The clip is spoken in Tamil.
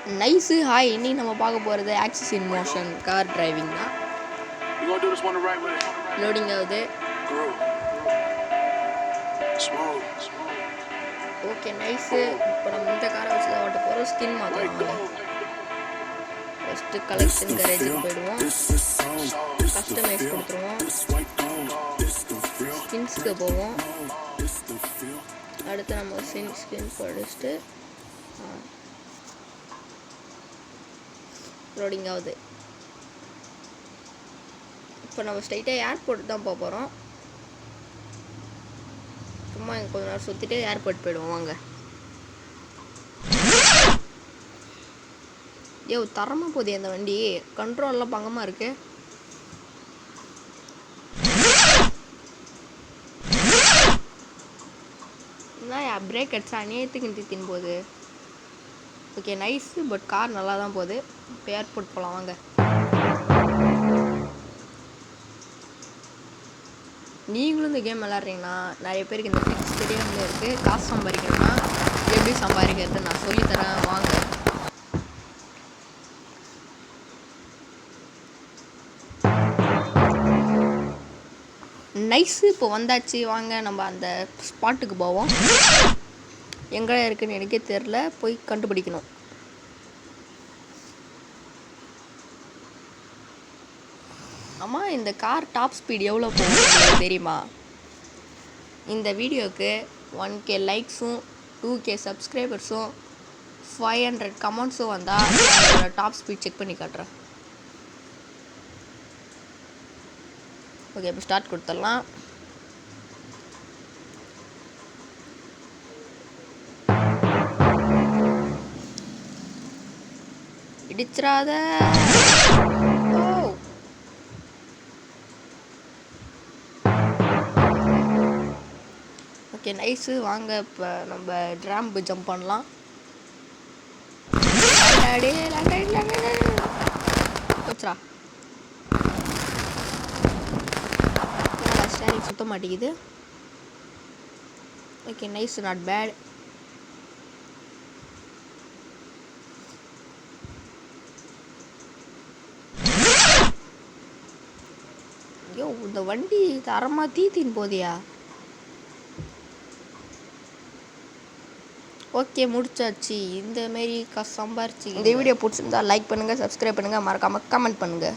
Nice hi. இன்னைக்கு நம்ம பார்க்க போகிறது ஆக்சிஸ் இன் மோஷன் கார் டிரைவிங் தான். லோடிங் ஆகுது. Okay nice. இப்போ நம்ம இந்த காரை வச்சு தான் ஓட்ட போகிறோம். ஸ்கின் மாற்றலாம். ஃபஸ்ட்டு கலெக்ஷன் கரேஜுக்கு போயிடுவோம். கஸ்டமைஸ் கொடுத்துருவோம். ஸ்கின்ஸ்க்கு போவோம். அடுத்து நம்ம ஸ்கின் படிச்சுட்டு லோடிங் ஆகுது. இப்போ நம்ம ஸ்ட்ரைட்டாக ஏர்போர்ட் தான் போக போகிறோம். சும்மா இங்கே கொஞ்ச நேரம் சுற்றிட்டு ஏர்போர்ட் போயிடுவோம். வாங்க. தரமாக போகுது அந்த வண்டி. கண்ட்ரோல்லாம் பங்கமாக இருக்கு. என்ன பிரேக் அடிச்சா அநியாயத்துக்கு நிறுத்தின் போகுது. Okay nice. பட் கார் நல்லா தான் போகுது. இப்போ ஏர்போர்ட் போகலாம் வாங்க. நீங்களும் இந்த கேம் விளாட்றீங்கன்னா நிறைய பேருக்கு இந்த ட்ரிக்ஸ் தெரியாமல் இருக்குது. காசு சம்பாதிக்கணும்னா எப்படி சம்பாதிக்கிறது நான் சொல்லித்தரேன் வாங்க. நைஸு. இப்போ வந்தாச்சு வாங்க நம்ம அந்த ஸ்பாட்டுக்கு போவோம். எங்கே இருக்குன்னு எனக்கே தெரில. போய் கண்டுபிடிக்கணும். ஆமாம் இந்த கார் டாப் ஸ்பீட் எவ்வளோ போகும் தெரியுமா? இந்த வீடியோவுக்கு 1K லைக்ஸும் 2K சப்ஸ்கிரைபர்ஸும் 500 கமெண்ட்ஸும் வந்தால் அதோட டாப் ஸ்பீட் செக் பண்ணி காட்டுறேன். ஓகே இப்போ ஸ்டார்ட் கொடுத்துடலாம். இடிச்சிராத. Okay nice. வாங்க இப்போ நம்ம ட்ராம்ப் ஜம்ப் பண்ணலாம். வச்சுரா ஸ்டேரிங் சுத்த மாட்டேங்குது. Okay nice. Not bad. ஐயோ இந்த வண்டி தரமாக தீத்தின் போதியா. ஓகே முடிச்சாச்சு. இந்தமாரி காசு சம்பாரிச்சு. இந்த வீடியோ பிடிச்சிருந்தா லைக் பண்ணுங்கள், சப்ஸ்கிரைப் பண்ணுங்கள், மறக்காமல் கமெண்ட் பண்ணுங்கள்.